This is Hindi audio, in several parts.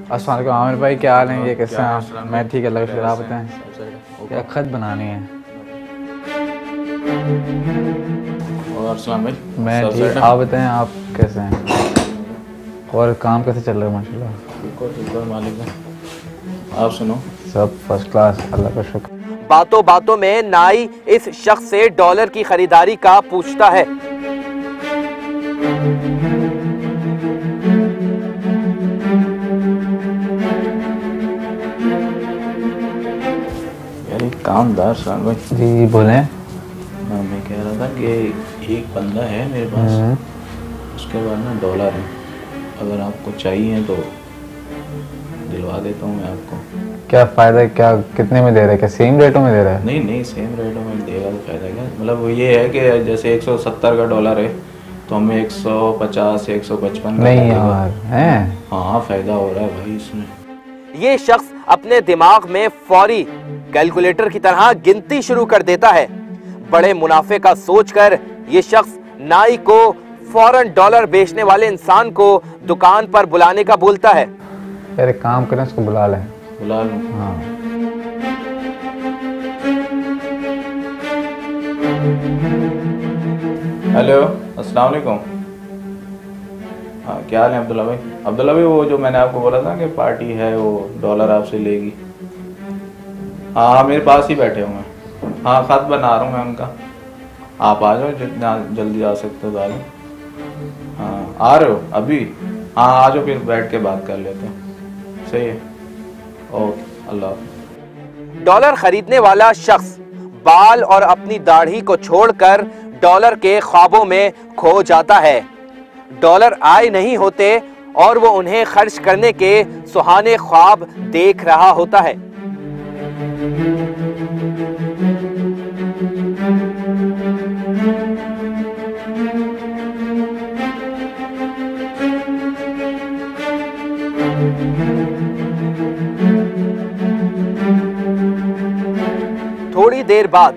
अस्सलाम वालेकुम आमिर भाई, क्या हाल है? ये कैसे हैं आप? मैं ठीक है, अल्लाह का शुक्र। आप बताएं, क्या खत बनानी है? और अस्सलाम भाई, मैं ठीक, आप बताएं आप कैसे हैं? और काम कैसे चल रहा है? माशाल्लाह बिल्कुल मालिक है। आप सुनो? सब फर्स्ट क्लास, अल्लाह का शुक्र। बातों बातों में नाई इस शख्स से डॉलर की खरीदारी का पूछता है। यार एक कामदार साहब भाई। जी बोलें। मैं कह रहा था कि एक बंदा है मेरे पास, उसके बाद ना डॉलर है, अगर आपको चाहिए तो दिलवा देता हूँ मैं आपको। क्या फ़ायदा है? क्या कितने में दे रहा है? क्या सेम रेटों में दे रहा है? नहीं सेम रेटों में देगा तो फ़ायदा क्या, मतलब वो ये है कि जैसे 170 का डॉलर है तो हमें 150 155 नहीं यार है। हाँ फ़ायदा हो रहा है भाई इसमें। ये शख्स अपने दिमाग में फौरी कैलकुलेटर की तरह गिनती शुरू कर देता है। बड़े मुनाफे का सोचकर ये शख्स नाई को फौरन डॉलर बेचने वाले इंसान को दुकान पर बुलाने का बोलता है। यार एक काम करें, उसको बुला लें। बुला लूँ? हाँ। हेलो, अस्सलाम वालेकुम। हाँ क्या हाल है अब्दुल्ला भाई? अब्दुल्ला भाई वो जो मैंने आपको बोला था कि पार्टी है वो डॉलर आपसे लेगी। हाँ मेरे पास ही बैठे हुए हैं। हाँ खत बना रहा हूँ मैं उनका। आप आ जाओ, जितना जल्दी आ सकते हो आ जाओ। हाँ आ रहे हो अभी? हाँ आ जाओ, फिर बैठ के बात कर लेते हैं। सही है, ओके, अल्लाह। डॉलर खरीदने वाला शख्स बाल और अपनी दाढ़ी को छोड़कर डॉलर के ख्वाबों में खो जाता है। डॉलर आए नहीं होते और वो उन्हें खर्च करने के सुहाने ख्वाब देख रहा होता है। थोड़ी देर बाद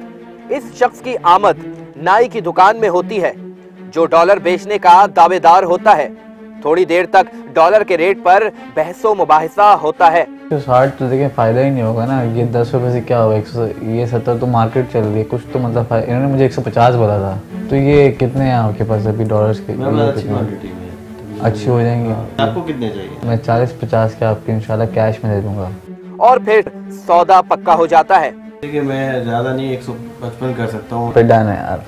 इस शख्स की आमद नाई की दुकान में होती है, जो डॉलर बेचने का दावेदार होता है। थोड़ी देर तक डॉलर के रेट पर बहसो मुबाहिसा होता है। 60 तो देखिए फ़ायदा ही नहीं होगा ना। ये 10 रुपये से क्या होगा? ये 70 तो मार्केट चल रही है, कुछ तो मतलब इन्होंने मुझे 150 बोला था। तो ये कितने हैं आपके पास अभी डॉलर्स के? अच्छी हो जाएंगी। आपको कितने चाहिए? मैं 40-50 के आपके इंशाल्लाह कैश में दे दूंगा। और फिर सौदा पक्का हो जाता है। देखिए मैं ज़्यादा नहीं 155 कर सकता हूँ। फिर डन है यार।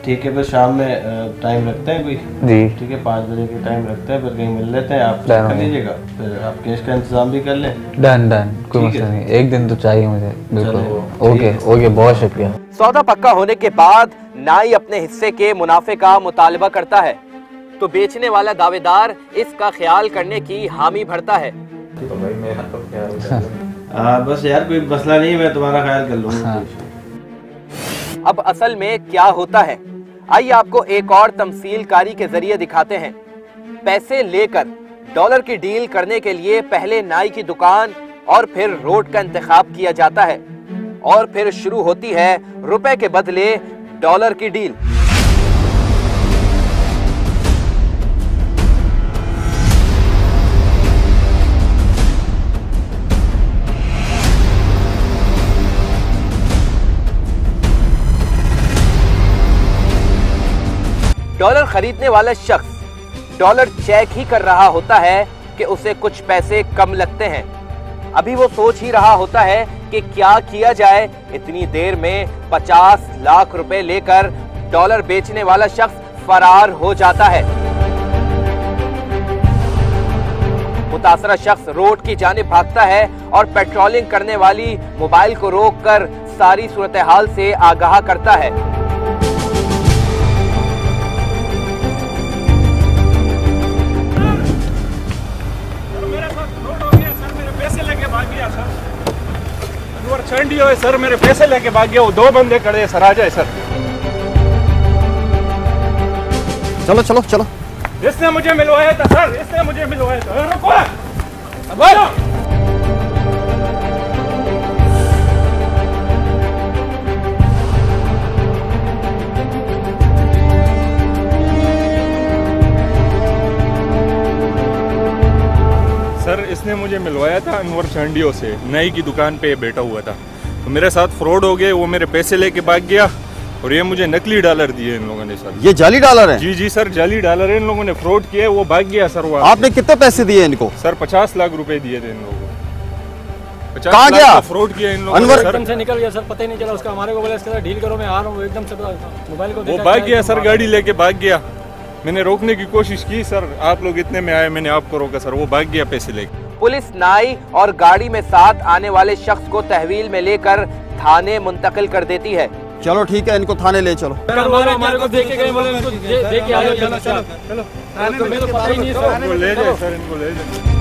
ठीक है, फिर शाम में टाइम रखते हैं कोई? जी ठीक है, 5 बजे के टाइम रखते हैं, फिर कहीं मिल लेते हैं। आप कर लीजिएगा, फिर आप कैश का इंतजाम भी कर लें। डन कोई मसला नहीं, एक दिन तो चाहिए मुझे। बिल्कुल ओके बहुत शुक्रिया। सौदा पक्का होने के बाद नाई अपने हिस्से के मुनाफे का मुतालबा करता है, तो बेचने वाला दावेदार इसका ख्याल करने की हामी भरता है। तो भाई मेरा तो ख्याल बस यार कोई मसला नहीं, मैं तुम्हारा ख्याल कर लूँगा। अब असल में क्या होता है, आइए आपको एक और तमसीलकारी के जरिए दिखाते हैं। पैसे लेकर डॉलर की डील करने के लिए पहले नाई की दुकान और फिर रोड का इंतखाब किया जाता है, और फिर शुरू होती है रुपए के बदले डॉलर की डील। डॉलर खरीदने वाला शख्स डॉलर चेक ही कर रहा होता है कि उसे कुछ पैसे कम लगते हैं। अभी वो सोच ही रहा होता है कि क्या किया जाए। इतनी देर में 50 लाख रुपए लेकर डॉलर बेचने वाला शख्स फरार हो जाता है। मुतासरा शख्स रोड की जानिब भागता है और पेट्रोलिंग करने वाली मोबाइल को रोककर सारी सूरत हाल से आगाह करता है। सर मेरे पैसे लेके भाग गया। वो 2 बंदे खड़े, सर आ जाए सर। चलो चलो चलो। इसने मुझे मिलवाया था सर, इसने मुझे मिलवाया था। रुको सर इसने मुझे मिलवाया था अनवर चांडियों से, नई की दुकान पे बैठा हुआ था, तो मेरे साथ फ्रॉड हो गए, वो मेरे पैसे लेके भाग गया और ये मुझे नकली डॉलर दिए इन लोगों ने सर। ये जाली डॉलर है? जी जी सर, जाली डॉलर है, इन लोगों ने फ्रॉड किया, वो भाग गया सर। वो आपने कितने पैसे दिए इनको? सर 50 लाख रुपए दिए थे इन लोगों को। कहाँ गया? फ्रॉड किया इन लोगों अनवर ने एकदम से निकल गया सर, पता ही नहीं चला उसका। हमारे को बोला इसके साथ डील करो, मैं आ रहा हूँ, एकदम से मोबाइल को वो भाग गया सर, गाड़ी लेके भाग गया। मैंने रोकने की कोशिश की सर, आप लोग इतने में आए, मैंने आपको रोका सर, वो भाग गया पैसे लेके। पुलिस नाई और गाड़ी में साथ आने वाले शख्स को तहवील में लेकर थाने मुंतकिल कर देती है। चलो ठीक है, इनको थाने ले चलो। हमारे को देख के गए, बोले इनको देख के आ जाओ, चलो चलो चलो, तो पता ही नहीं सर। इनको ले जाए सर, इनको ले जाए।